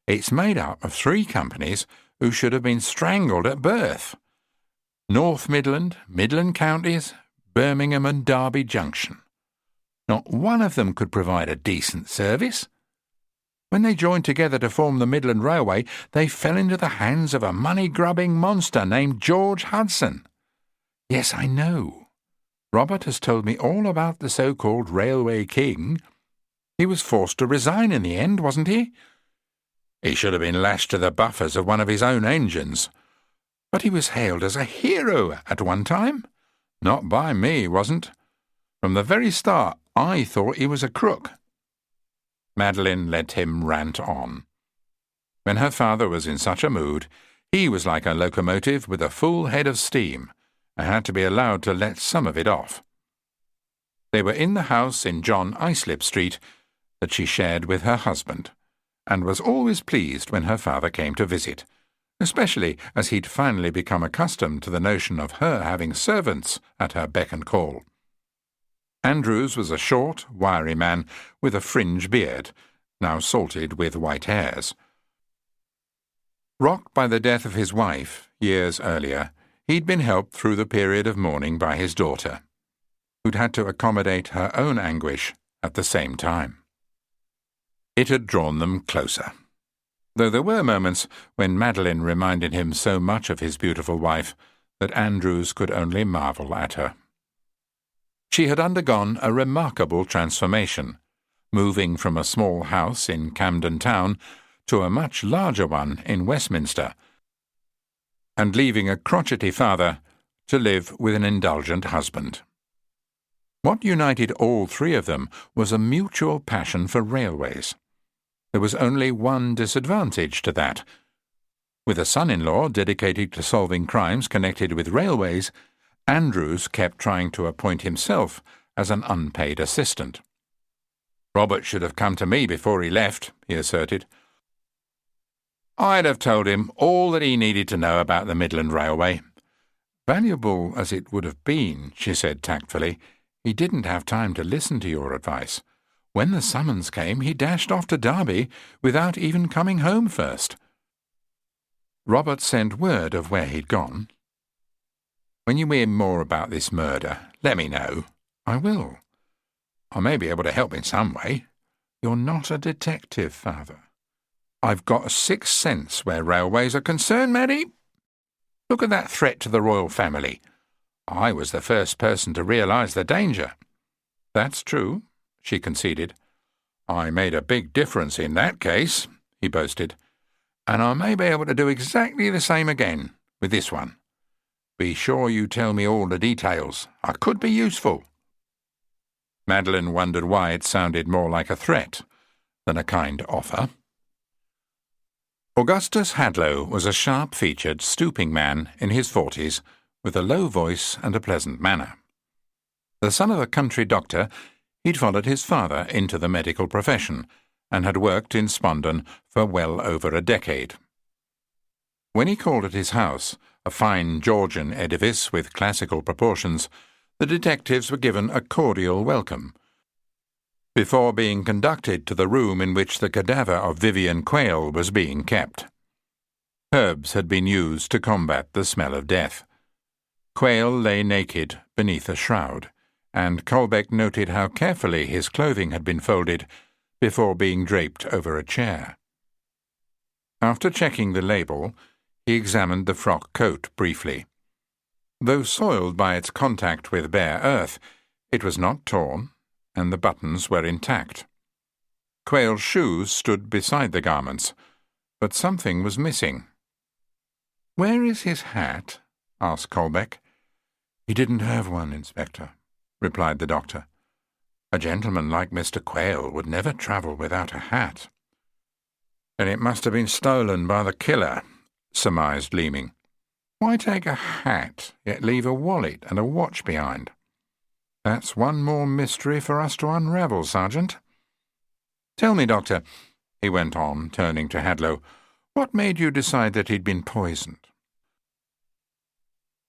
"It's made up of 3 companies who should have been strangled at birth. North Midland, Midland Counties, Birmingham and Derby Junction. Not one of them could provide a decent service. When they joined together to form the Midland Railway, they fell into the hands of a money-grubbing monster named George Hudson. Yes, I know. Robert has told me all about the so-called Railway King. He was forced to resign in the end, wasn't he? He should have been lashed to the buffers of one of his own engines. But he was hailed as a hero at one time. Not by me, wasn't. From the very start, I thought he was a crook." Madeline let him rant on. When her father was in such a mood, he was like a locomotive with a full head of steam, and had to be allowed to let some of it off. They were in the house in John Islip Street that she shared with her husband, and was always pleased when her father came to visit, especially as he'd finally become accustomed to the notion of her having servants at her beck and call. Andrews was a short, wiry man with a fringe beard, now salted with white hairs. Rocked by the death of his wife years earlier, he'd been helped through the period of mourning by his daughter, who'd had to accommodate her own anguish at the same time. It had drawn them closer, though there were moments when Madeline reminded him so much of his beautiful wife that Andrews could only marvel at her. She had undergone a remarkable transformation, moving from a small house in Camden Town to a much larger one in Westminster, and leaving a crotchety father to live with an indulgent husband. What united all 3 of them was a mutual passion for railways. There was only one disadvantage to that. With a son-in-law dedicated to solving crimes connected with railways, Andrews kept trying to appoint himself as an unpaid assistant. "Robert should have come to me before he left," he asserted. "I'd have told him all that he needed to know about the Midland Railway." "Valuable as it would have been," she said tactfully, "he didn't have time to listen to your advice. When the summons came, he dashed off to Derby without even coming home first." Robert sent word of where he'd gone. "When you hear more about this murder, let me know." "I will. I may be able to help in some way." "You're not a detective, Father." "I've got a sixth sense where railways are concerned, Maddie. Look at that threat to the royal family. I was the first person to realise the danger." "That's true," she conceded. "I made a big difference in that case," he boasted, "and I may be able to do exactly the same again with this one. Be sure you tell me all the details. I could be useful." Madeline wondered why it sounded more like a threat than a kind offer. Augustus Hadlow was a sharp-featured, stooping man in his 40s, with a low voice and a pleasant manner. The son of a country doctor, he'd followed his father into the medical profession, and had worked in Spondon for well over a decade. When he called at his house, a fine Georgian edifice with classical proportions, the detectives were given a cordial welcome, before being conducted to the room in which the cadaver of Vivian Quayle was being kept. Herbs had been used to combat the smell of death. Quayle lay naked beneath a shroud, and Colbeck noted how carefully his clothing had been folded before being draped over a chair. After checking the label, he examined the frock coat briefly. Though soiled by its contact with bare earth, it was not torn, and the buttons were intact. Quayle's shoes stood beside the garments, but something was missing. "Where is his hat?" asked Colbeck. "He didn't have one, Inspector," replied the doctor. "A gentleman like Mr. Quayle would never travel without a hat." "Then it must have been stolen by the killer," surmised Leeming. "Why take a hat, yet leave a wallet and a watch behind?" "That's one more mystery for us to unravel, Sergeant." "Tell me, Doctor," he went on, turning to Hadlow, "what made you decide that he'd been poisoned?"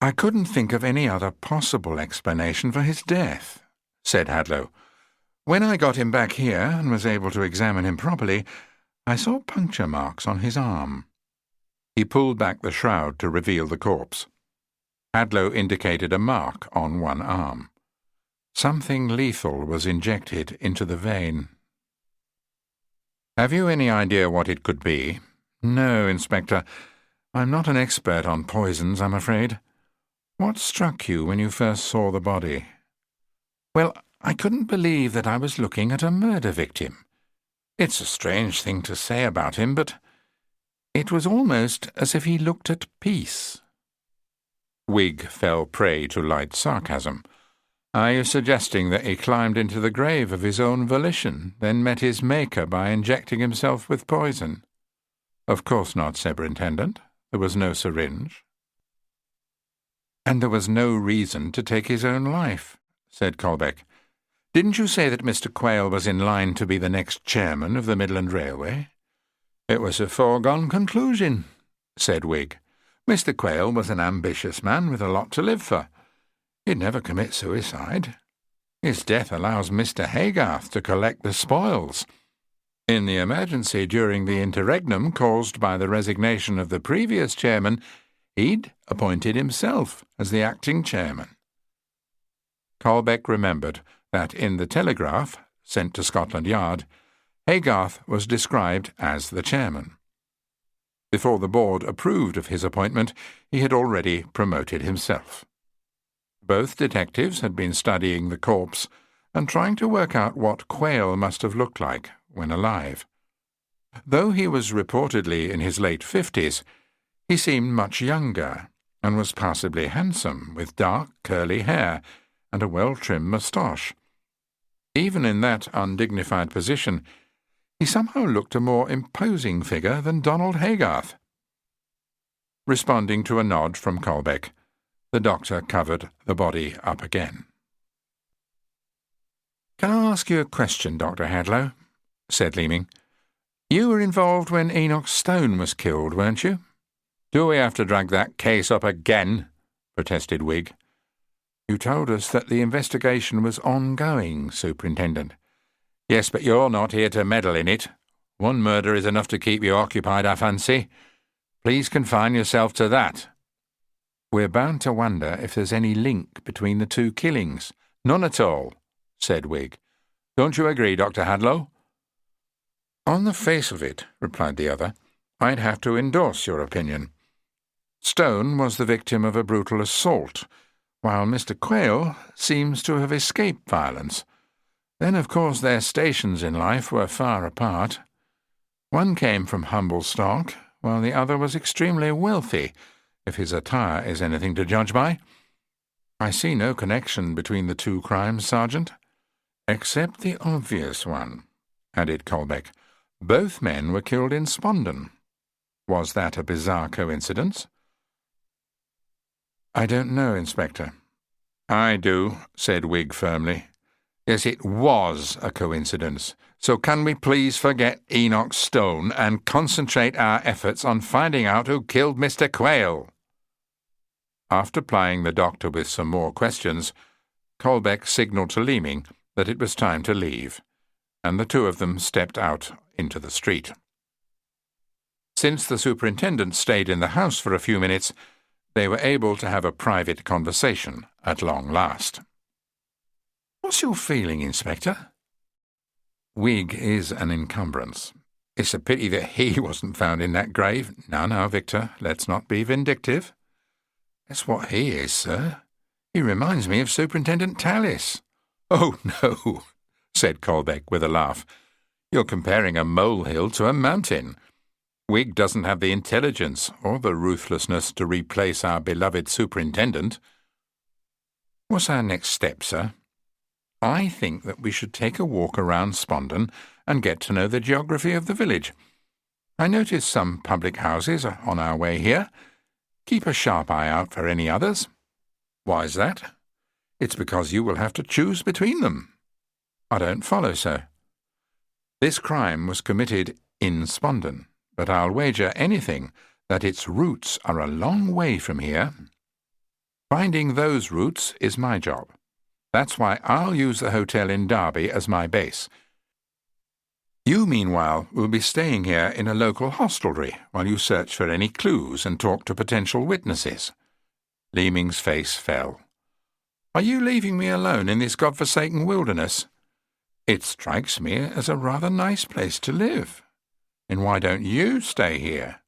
"I couldn't think of any other possible explanation for his death," said Hadlow. "When I got him back here and was able to examine him properly, I saw puncture marks on his arm." He pulled back the shroud to reveal the corpse. Hadlow indicated a mark on one arm. Something lethal was injected into the vein. "Have you any idea what it could be?" "No, Inspector. I'm not an expert on poisons, I'm afraid." "What struck you when you first saw the body?" "Well, I couldn't believe that I was looking at a murder victim. It's a strange thing to say about him, but it was almost as if he looked at peace." Wig fell prey to light sarcasm. "Are you suggesting that he climbed into the grave of his own volition, then met his maker by injecting himself with poison?" "Of course not, Superintendent. There was no syringe." "And there was no reason to take his own life," said Colbeck. "Didn't you say that Mr. Quayle was in line to be the next chairman of the Midland Railway?" "It was a foregone conclusion," said Wig. "Mr. Quayle was an ambitious man with a lot to live for. He'd never commit suicide. His death allows Mr. Haygarth to collect the spoils. In the emergency during the interregnum caused by the resignation of the previous chairman, he'd appointed himself as the acting chairman." Colbeck remembered that in the telegraph sent to Scotland Yard, Haygarth was described as the chairman. Before the board approved of his appointment, he had already promoted himself. Both detectives had been studying the corpse and trying to work out what Quayle must have looked like when alive. Though he was reportedly in his late 50s, he seemed much younger and was passably handsome, with dark, curly hair and a well-trimmed moustache. Even in that undignified position, he somehow looked a more imposing figure than Donald Haygarth. Responding to a nod from Colbeck, the doctor covered the body up again. "Can I ask you a question, Dr. Hadlow?" said Leeming. "You were involved when Enoch Stone was killed, weren't you?" "Do we have to drag that case up again?" protested Wig. "You told us that the investigation was ongoing, Superintendent." "Yes, but you're not here to meddle in it. One murder is enough to keep you occupied, I fancy. Please confine yourself to that." "We're bound to wonder if there's any link between the two killings." "None at all," said Wig. "Don't you agree, Dr. Hadlow?" "On the face of it," replied the other, "I'd have to endorse your opinion. Stone was the victim of a brutal assault, while Mr. Quayle seems to have escaped violence. Then, of course, their stations in life were far apart. One came from humble stock, while the other was extremely wealthy, if his attire is anything to judge by. I see no connection between the two crimes, Sergeant." "Except the obvious one," added Colbeck. "Both men were killed in Spondon. Was that a bizarre coincidence?" "I don't know, Inspector." "I do," said Wig firmly. "Yes, it was a coincidence. So can we please forget Enoch Stone and concentrate our efforts on finding out who killed Mr. Quayle?" After plying the doctor with some more questions, Colbeck signalled to Leeming that it was time to leave, and the two of them stepped out into the street. Since the superintendent stayed in the house for a few minutes, they were able to have a private conversation at long last. "What's your feeling, Inspector?" "Wig is an encumbrance. It's a pity that he wasn't found in that grave." Now, Victor, let's not be vindictive." "That's what he is, sir. He reminds me of Superintendent Tallis." "Oh, no," said Colbeck with a laugh. "You're comparing a molehill to a mountain. Wig doesn't have the intelligence or the ruthlessness to replace our beloved superintendent." "What's our next step, sir?" "I think that we should take a walk around Spondon and get to know the geography of the village. I noticed some public houses on our way here. Keep a sharp eye out for any others." "Why's that?" "It's because you will have to choose between them." "I don't follow, sir." "This crime was committed in Spondon, but I'll wager anything that its roots are a long way from here. Finding those roots is my job. That's why I'll use the hotel in Derby as my base. You, meanwhile, will be staying here in a local hostelry while you search for any clues and talk to potential witnesses." Leeming's face fell. "Are you leaving me alone in this godforsaken wilderness? It strikes me as a rather nice place to live. And why don't you stay here?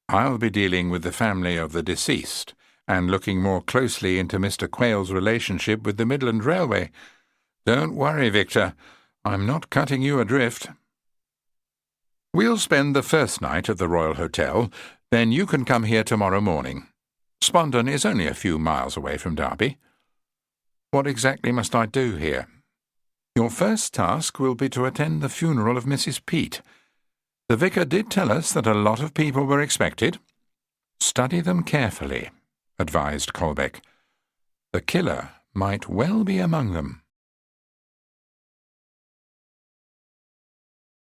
I'll be dealing with the family of the deceased and looking more closely into Mr. Quayle's relationship with the Midland Railway. Don't worry, Victor. I'm not cutting you adrift. We'll spend the first night at the Royal Hotel, then you can come here tomorrow morning. Spondon is only a few miles away from Derby. What exactly must I do here? Your first task will be to attend the funeral of Mrs. Pete. The vicar did tell us that a lot of people were expected. Study them carefully, advised Colbeck. The killer might well be among them.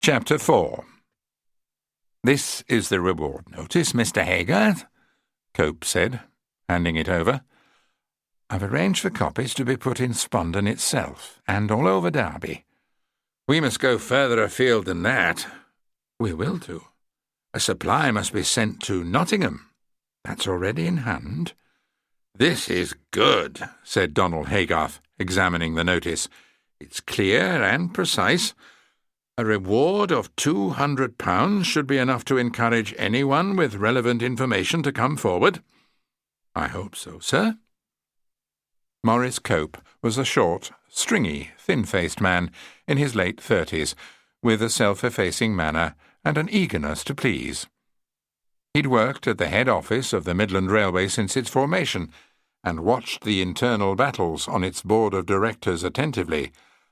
Chapter 4. "This is the reward notice, Mr. Haygarth," Cope said, handing it over. "I've arranged for copies to be put in Spondon itself, and all over Derby. We must go further afield than that." "We will do. A supply must be sent to Nottingham. That's already in hand." "This is good," said Donald Haygarth, examining the notice. "It's clear and precise. A reward of £200 should be enough to encourage anyone with relevant information to come forward." "I hope so, sir." Maurice Cope was a short, stringy, thin-faced man in his late 30s, with a self-effacing manner and an eagerness to please. He'd worked at the head office of the Midland Railway since its formation, and watched the internal battles on its board of directors attentively,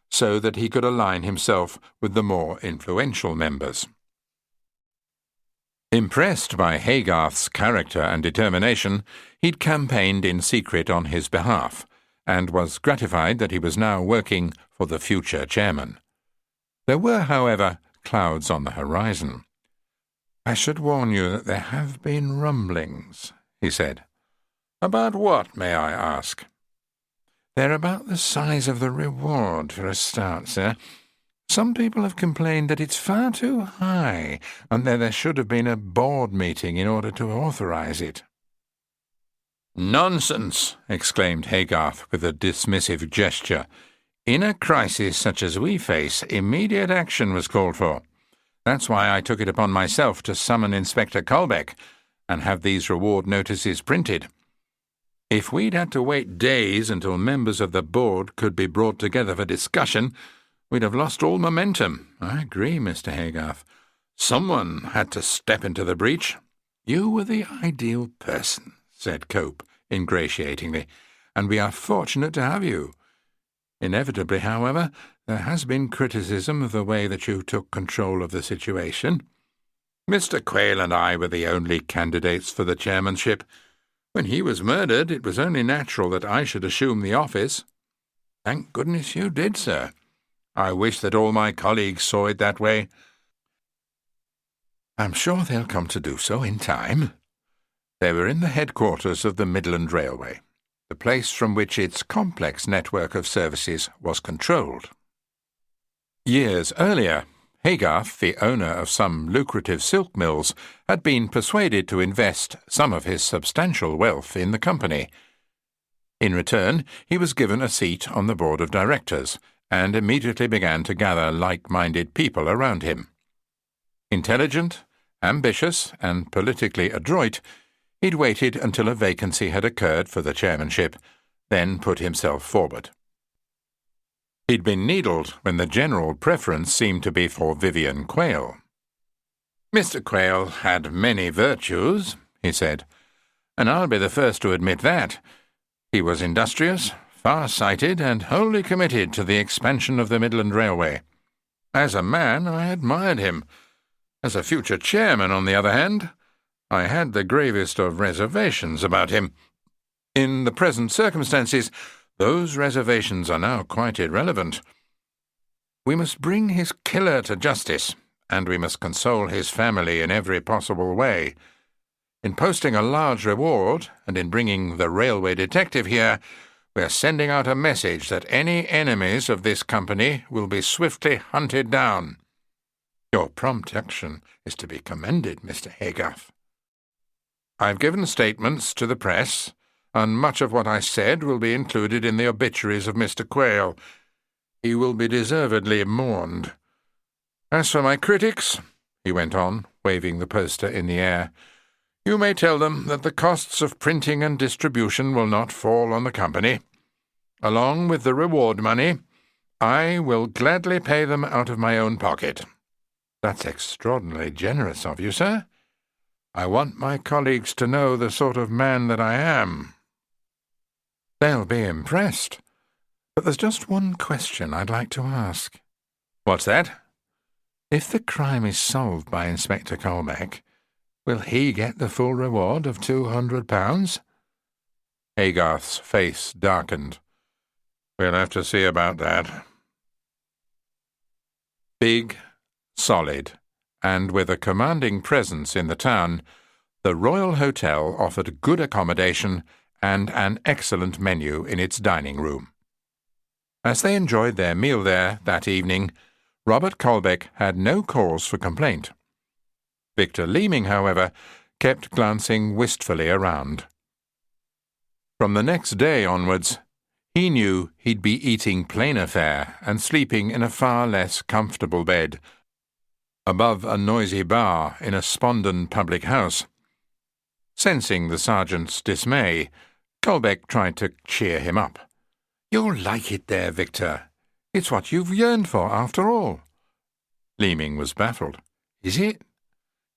so that he could align himself with the more influential members. Impressed by Haygarth's character and determination, he'd campaigned in secret on his behalf, and was gratified that he was now working for the future chairman. There were, however, clouds on the horizon. "I should warn you that there have been rumblings," he said. "About what, may I ask?" "They're about the size of the reward, for a start, sir. Some people have complained that it's far too high, and that there should have been a board meeting in order to authorize it." "Nonsense!" exclaimed Haygarth with a dismissive gesture. "In a crisis such as we face, immediate action was called for. That's why I took it upon myself to summon Inspector Colbeck and have these reward notices printed. If we'd had to wait days until members of the board could be brought together for discussion, we'd have lost all momentum." "I agree, Mr. Haygarth. Someone had to step into the breach." "You were the ideal person," said Cope ingratiatingly, "and we are fortunate to have you. Inevitably, however, there has been criticism of the way that you took control of the situation. Mr. Quayle and I were the only candidates for the chairmanship. When he was murdered, it was only natural that I should assume the office." "Thank goodness you did, sir. I wish that all my colleagues saw it that way." "I'm sure they'll come to do so in time." They were in the headquarters of the Midland Railway, the place from which its complex network of services was controlled. Years earlier, Haygarth, the owner of some lucrative silk mills, had been persuaded to invest some of his substantial wealth in the company. In return, he was given a seat on the board of directors, and immediately began to gather like-minded people around him. Intelligent, ambitious, and politically adroit, he'd waited until a vacancy had occurred for the chairmanship, then put himself forward. He'd been needled when the general preference seemed to be for Vivian Quayle. "Mr. Quayle had many virtues," he said, "and I'll be the first to admit that. He was industrious, far-sighted, and wholly committed to the expansion of the Midland Railway. As a man, I admired him. As a future chairman, on the other hand, I had the gravest of reservations about him. In the present circumstances, those reservations are now quite irrelevant. We must bring his killer to justice, and we must console his family in every possible way. In posting a large reward, and in bringing the railway detective here, we are sending out a message that any enemies of this company will be swiftly hunted down." Your prompt action is to be commended, Mr. Haygarth. I've given statements to the press, and much of what I said will be included in the obituaries of Mr. Quayle. He will be deservedly mourned. As for my critics, he went on, waving the poster in the air, you may tell them that the costs of printing and distribution will not fall on the company. Along with the reward money, I will gladly pay them out of my own pocket. That's extraordinarily generous of you, sir. I want my colleagues to know the sort of man that I am. They'll be impressed. But there's just one question I'd like to ask. What's that? If the crime is solved by Inspector Colbeck, will he get the full reward of £200? Haygarth's face darkened. We'll have to see about that. Big, solid, and with a commanding presence in the town, the Royal Hotel offered good accommodation and an excellent menu in its dining room. As they enjoyed their meal there that evening, Robert Colbeck had no cause for complaint. Victor Leeming, however, kept glancing wistfully around. From the next day onwards, he knew he'd be eating plainer fare and sleeping in a far less comfortable bed, above a noisy bar in a Spondon public house. Sensing the sergeant's dismay, Colbeck tried to cheer him up. You'll like it there, Victor. It's what you've yearned for, after all. Leeming was baffled. Is it?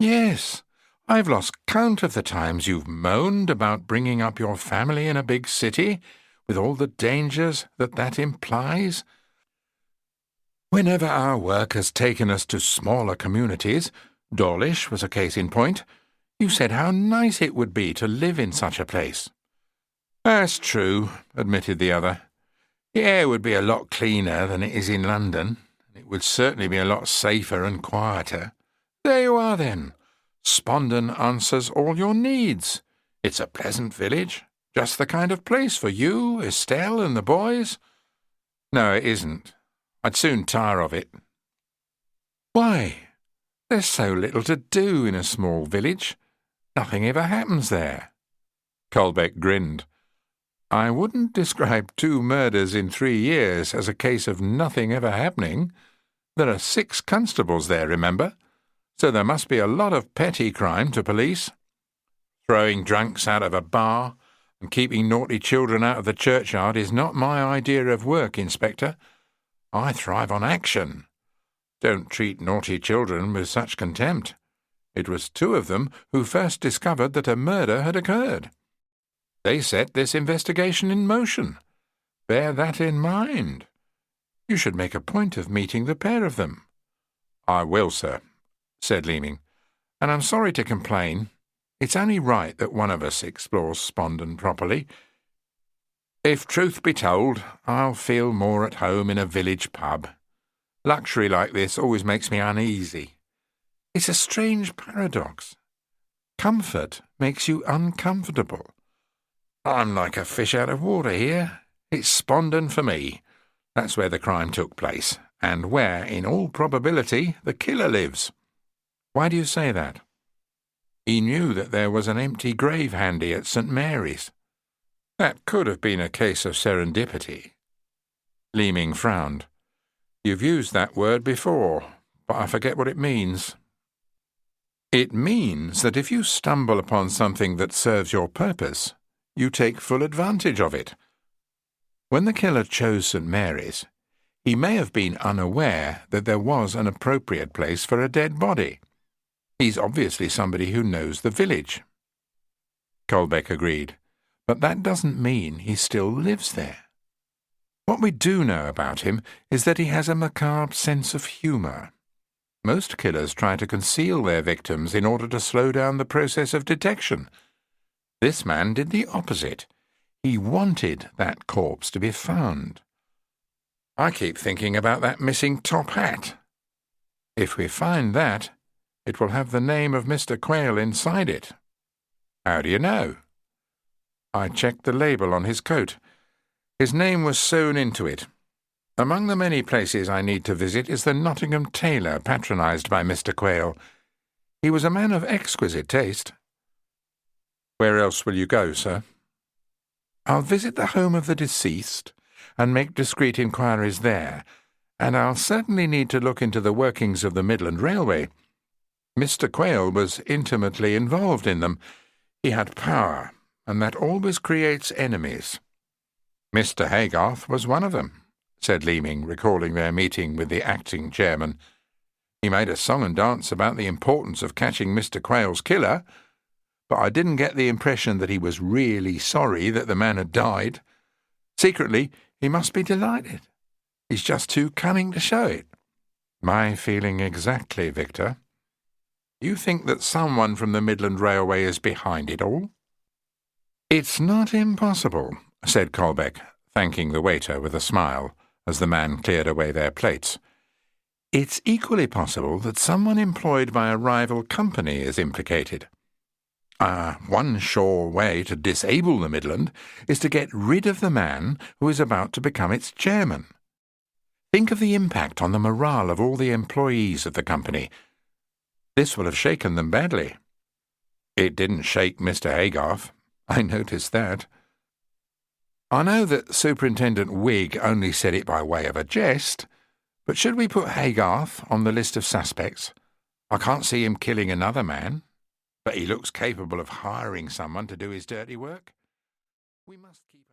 Yes. I've lost count of the times you've moaned about bringing up your family in a big city, with all the dangers that implies. Whenever our work has taken us to smaller communities, Dawlish was a case in point, you said how nice it would be to live in such a place. That's true, admitted the other. The air would be a lot cleaner than it is in London. It would certainly be a lot safer and quieter. There you are, then. Spondon answers all your needs. It's a pleasant village, just the kind of place for you, Estelle, and the boys. No, it isn't. I'd soon tire of it. Why? There's so little to do in a small village. Nothing ever happens there. Colbeck grinned. I wouldn't describe 2 murders in 3 years as a case of nothing ever happening. There are 6 constables there, remember? So there must be a lot of petty crime to police. Throwing drunks out of a bar and keeping naughty children out of the churchyard is not my idea of work, Inspector. I thrive on action. Don't treat naughty children with such contempt. It was 2 of them who first discovered that a murder had occurred. They set this investigation in motion. Bear that in mind. You should make a point of meeting the pair of them. I will, sir, said Leeming, and I'm sorry to complain. It's only right that one of us explores Spondon properly. If truth be told, I'll feel more at home in a village pub. Luxury like this always makes me uneasy. It's a strange paradox. Comfort makes you uncomfortable. I'm like a fish out of water here. It's Spondon for me. That's where the crime took place, and where, in all probability, the killer lives. Why do you say that? He knew that there was an empty grave handy at St. Mary's. That could have been a case of serendipity. Leeming frowned. You've used that word before, but I forget what it means. It means that if you stumble upon something that serves your purpose, you take full advantage of it. When the killer chose St. Mary's, he may have been unaware that there was an appropriate place for a dead body. He's obviously somebody who knows the village. Colbeck agreed, but that doesn't mean he still lives there. What we do know about him is that he has a macabre sense of humour. Most killers try to conceal their victims in order to slow down the process of detection. This man did the opposite. He wanted that corpse to be found. I keep thinking about that missing top hat. If we find that, it will have the name of Mr. Quayle inside it. How do you know? I checked the label on his coat. His name was sewn into it. Among the many places I need to visit is the Nottingham tailor patronised by Mr. Quayle. He was a man of exquisite taste. Where else will you go, sir? I'll visit the home of the deceased and make discreet inquiries there, and I'll certainly need to look into the workings of the Midland Railway. Mr. Quayle was intimately involved in them. He had power, and that always creates enemies. Mr. Haygarth was one of them, said Leeming, recalling their meeting with the acting chairman. He made a song and dance about the importance of catching Mr. Quayle's killer, but I didn't get the impression that he was really sorry that the man had died. Secretly, he must be delighted. He's just too cunning to show it. My feeling exactly, Victor. You think that someone from the Midland Railway is behind it all? It's not impossible, said Colbeck, thanking the waiter with a smile as the man cleared away their plates. It's equally possible that someone employed by a rival company is implicated. One sure way to disable the Midland is to get rid of the man who is about to become its chairman. Think of the impact on the morale of all the employees of the company. This will have shaken them badly. It didn't shake Mr. Haygarth. I noticed that. I know that Superintendent Wigg only said it by way of a jest, but should we put Haygarth on the list of suspects? I can't see him killing another man, but he looks capable of hiring someone to do his dirty work. We must keep